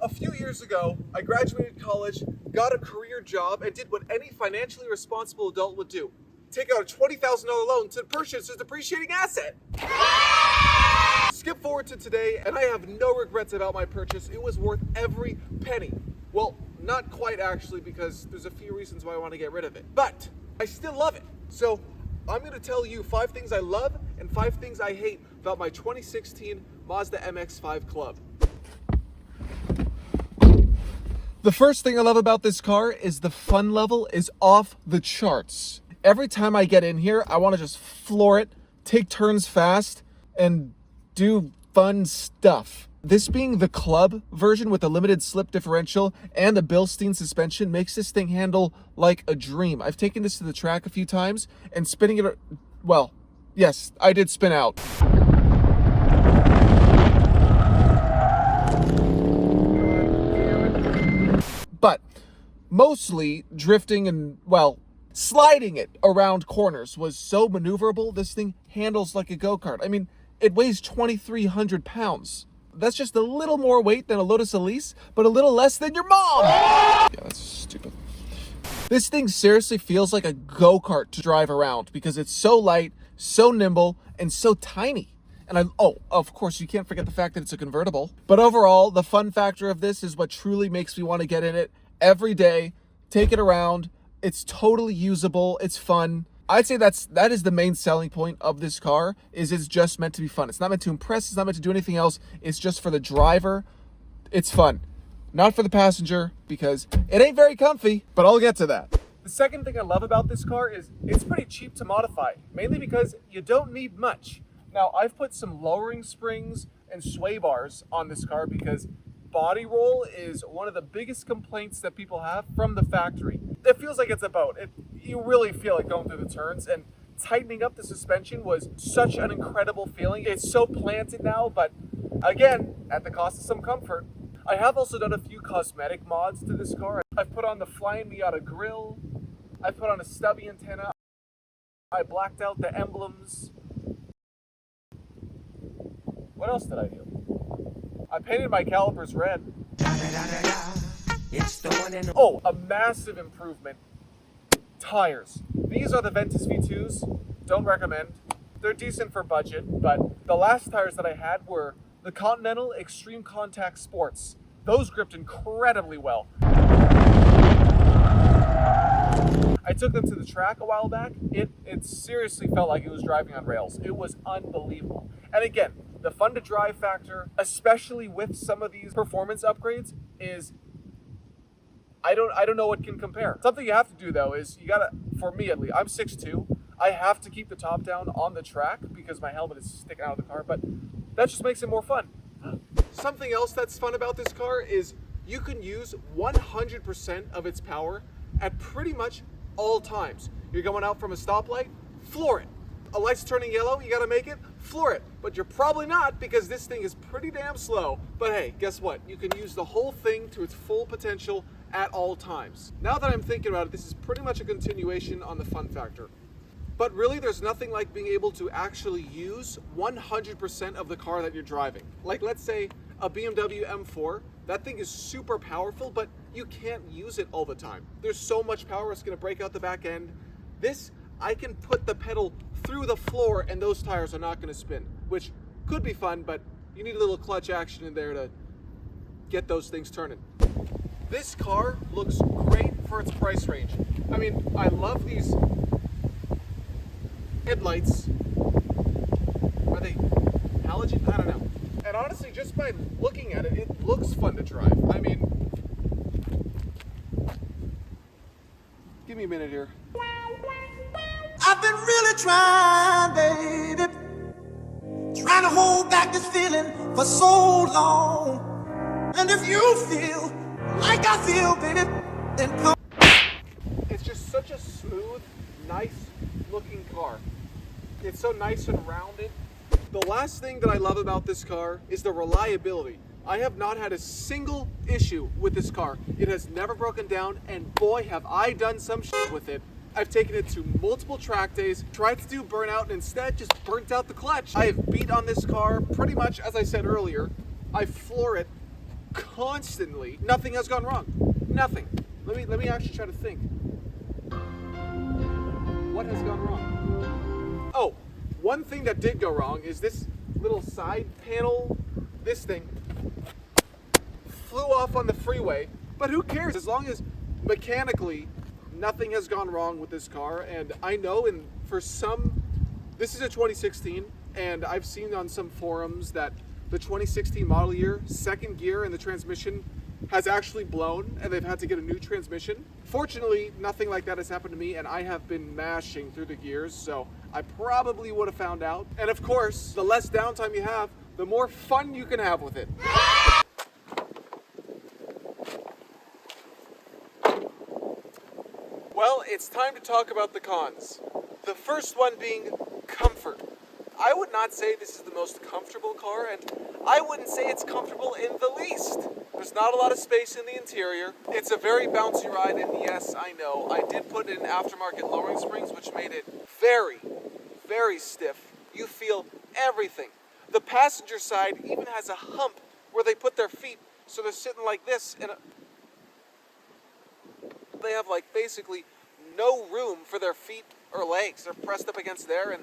A few years ago, I graduated college, got a career job, and did what any financially responsible adult would do. Take out a $20,000 loan to purchase a depreciating asset. Skip forward to today, and I have no regrets about my purchase. It was worth every penny. Well, not quite actually, because there's a few reasons why I want to get rid of it. But I still love it. So I'm going to tell you 5 things I love and 5 things I hate about my 2016 Mazda MX-5 Club. The first thing I love about this car is the fun level is off the charts. Every time I get in here, I want to just floor it, take turns fast, and do fun stuff. This being the Club version with a limited slip differential and the Bilstein suspension makes this thing handle like a dream. I've taken this to the track a few times and spinning it, well, yes, I did spin out. But mostly drifting and, well, sliding it around corners was so maneuverable. This thing handles like a go-kart. I mean, it weighs 2,300 pounds. That's just a little more weight than a Lotus Elise, but a little less than your mom. Yeah, that's stupid. This thing seriously feels like a go-kart to drive around because it's so light, so nimble, and so tiny. And of course, you can't forget the fact that it's a convertible. But overall, the fun factor of this is what truly makes me want to get in it every day, take it around. It's totally usable. It's fun. I'd say that is the main selling point of this car, is it's just meant to be fun. It's not meant to impress. It's not meant to do anything else. It's just for the driver. It's fun. Not for the passenger, because it ain't very comfy, but I'll get to that. The second thing I love about this car is it's pretty cheap to modify, mainly because you don't need much. Now, I've put some lowering springs and sway bars on this car because body roll is one of the biggest complaints that people have from the factory. It feels like it's a boat. You really feel like going through the turns, and tightening up the suspension was such an incredible feeling. It's so planted now, but again, at the cost of some comfort. I have also done a few cosmetic mods to this car. I've put on the Flying Miata grill. I put on a stubby antenna. I blacked out the emblems. What else did I do? I painted my calipers red. Oh, a massive improvement. Tires. These are the Ventus V2s. Don't recommend. They're decent for budget, but the last tires that I had were the Continental Extreme Contact Sports. Those gripped incredibly well. I took them to the track a while back. It seriously felt like it was driving on rails. It was unbelievable. And again, the fun to drive factor, especially with some of these performance upgrades, is I don't know what can compare. Something you have to do though is you gotta, for me at least, I'm 6'2". I have to keep the top down on the track because my helmet is sticking out of the car, but that just makes it more fun. Something else that's fun about this car is you can use 100% of its power at pretty much all times. You're going out from a stoplight, floor it. A light's turning yellow, you gotta make it, floor it. But you're probably not, because this thing is pretty damn slow. But hey, guess what? You can use the whole thing to its full potential at all times. Now that I'm thinking about it, this is pretty much a continuation on the fun factor. But really, there's nothing like being able to actually use 100% of the car that you're driving. Like, let's say a BMW M4, that thing is super powerful, but you can't use it all the time. There's so much power, it's gonna break out the back end. This, I can put the pedal through the floor and those tires are not gonna spin, which could be fun, but you need a little clutch action in there to get those things turning. This car looks great for its price range. I mean, I love these headlights. Are they halogen? I don't know. And honestly, just by looking at it, it looks fun to drive. I mean, give me a minute here. I've been really trying, baby, trying to hold back this feeling for so long. And if you feel like I feel, baby, then come. It's just such a smooth, nice looking car. It's so nice and rounded. The last thing that I love about this car is the reliability. I have not had a single issue with this car. It has never broken down, and boy, have I done some shit with it. I've taken it to multiple track days, tried to do burnout, and instead just burnt out the clutch. I have beat on this car pretty much, as I said earlier. I floor it constantly, nothing has gone wrong. Nothing. Let me actually try to think. What has gone wrong? Oh, one thing that did go wrong is this little side panel, this thing, flew off on the freeway, but who cares? As long as mechanically nothing has gone wrong with this car, and I know this is a 2016, and I've seen on some forums that the 2016 model year, second gear in the transmission has actually blown, and they've had to get a new transmission. Fortunately, nothing like that has happened to me, and I have been mashing through the gears, so I probably would have found out. And of course, the less downtime you have, the more fun you can have with it. Well, it's time to talk about the cons. The first one being comfort. I would not say this is the most comfortable car, and I wouldn't say it's comfortable in the least. There's not a lot of space in the interior. It's a very bouncy ride, and yes, I know, I did put in aftermarket lowering springs, which made it very, very stiff. You feel everything. The passenger side even has a hump where they put their feet, so they're sitting like this, and they have like basically no room for their feet or legs. They're pressed up against there,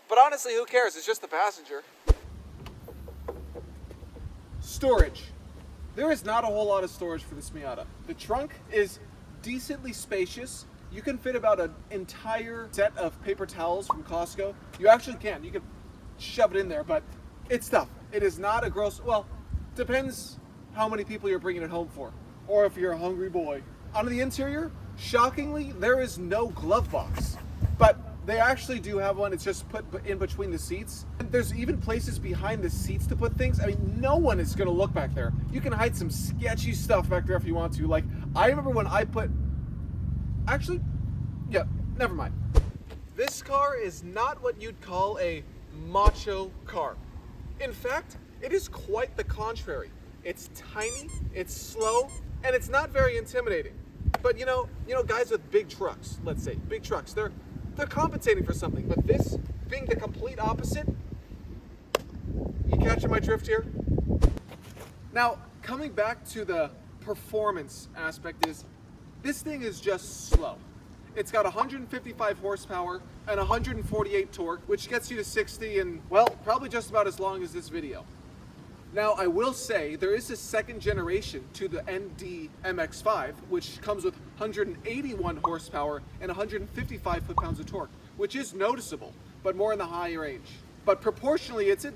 but honestly, who cares? It's just the passenger. Storage. There is not a whole lot of storage for this Miata. The trunk is decently spacious. You can fit about an entire set of paper towels from Costco. You actually can. You can shove it in there, but it's tough. It is not a gross, well, depends how many people you're bringing it home for, or if you're a hungry boy. On the interior, shockingly, there is no glove box, but they actually do have one. It's just put in between the seats. There's even places behind the seats to put things. I mean, no one is gonna look back there. You can hide some sketchy stuff back there if you want to. Like, I remember when I never mind. This car is not what you'd call a macho car. In fact, it is quite the contrary. It's tiny, it's slow, and it's not very intimidating. But you know, guys with big trucks, let's say, big trucks, they're compensating for something, but this being the complete opposite, you catching my drift here? Now, coming back to the performance aspect is, this thing is just slow. It's got 155 horsepower and 148 torque, which gets you to 60 in, well, probably just about as long as this video. Now, I will say there is a second generation to the ND MX-5, which comes with 181 horsepower and 155 foot-pounds of torque, which is noticeable, but more in the high range. But proportionally, it's a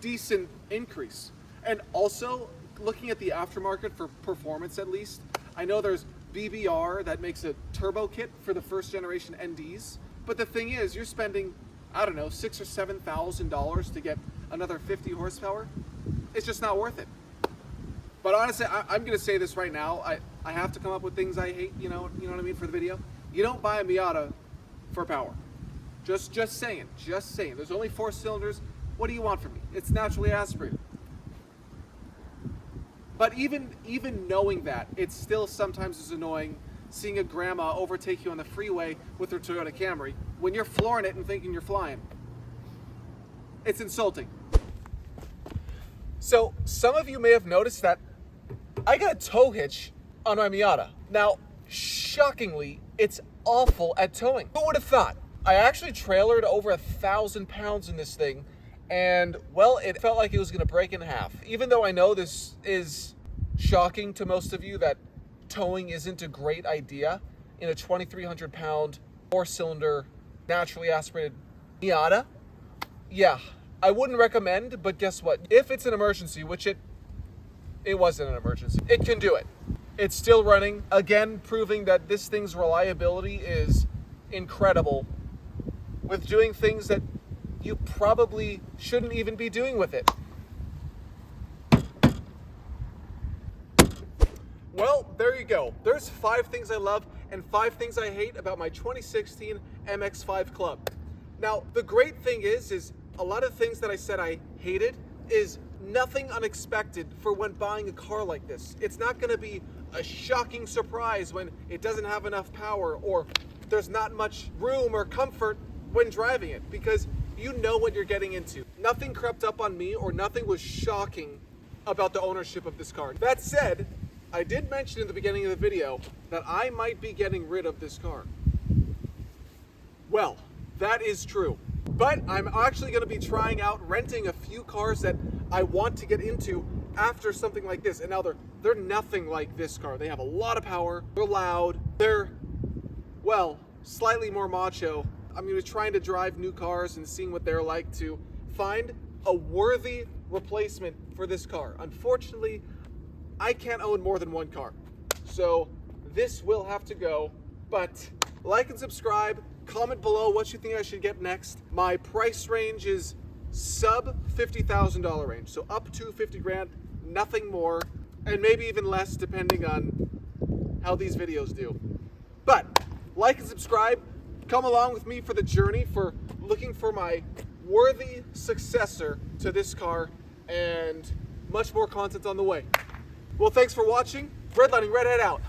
decent increase. And also, looking at the aftermarket for performance at least, I know there's BBR that makes a turbo kit for the first generation NDs, but the thing is, you're spending, I don't know, $6,000 or $7,000 to get another 50 horsepower. It's just not worth it. But honestly, I'm gonna say this right now. I have to come up with things I hate, you know what I mean, for the video. You don't buy a Miata for power. Just saying. There's only 4 cylinders. What do you want from me? It's naturally aspirated. But even knowing that, it still sometimes is annoying seeing a grandma overtake you on the freeway with her Toyota Camry when you're flooring it and thinking you're flying. It's insulting. So, some of you may have noticed that I got a tow hitch on my Miata. Now, shockingly, it's awful at towing. Who would have thought? I actually trailered over 1,000 pounds in this thing, and, well, it felt like it was gonna break in half. Even though I know this is shocking to most of you that towing isn't a great idea in a 2,300 pound, 4-cylinder, naturally aspirated Miata, yeah, I wouldn't recommend, but guess what? If it's an emergency, which it wasn't an emergency, it can do it. It's still running, again, proving that this thing's reliability is incredible with doing things that you probably shouldn't even be doing with it. Well, there you go. There's 5 things I love and 5 things I hate about my 2016 MX-5 Club. Now, the great thing is a lot of things that I said I hated is nothing unexpected for when buying a car like this. It's not gonna be a shocking surprise when it doesn't have enough power or there's not much room or comfort when driving it, because you know what you're getting into. Nothing crept up on me or nothing was shocking about the ownership of this car. That said, I did mention in the beginning of the video that I might be getting rid of this car. Well, that is true. But I'm actually going to be trying out renting a few cars that I want to get into after something like this. And now they're nothing like this car. They have a lot of power, they're loud, they're, well, slightly more macho. I'm going to be trying to drive new cars and seeing what they're like to find a worthy replacement for this car. Unfortunately, I can't own more than one car, so this will have to go. But like and subscribe, comment below what you think I should get next. My price range is sub $50,000 range, so up to 50 grand, nothing more, and maybe even less depending on how these videos do. But like and subscribe, come along with me for the journey for looking for my worthy successor to this car, and much more content on the way. Well, thanks for watching. Redlining Redhead out.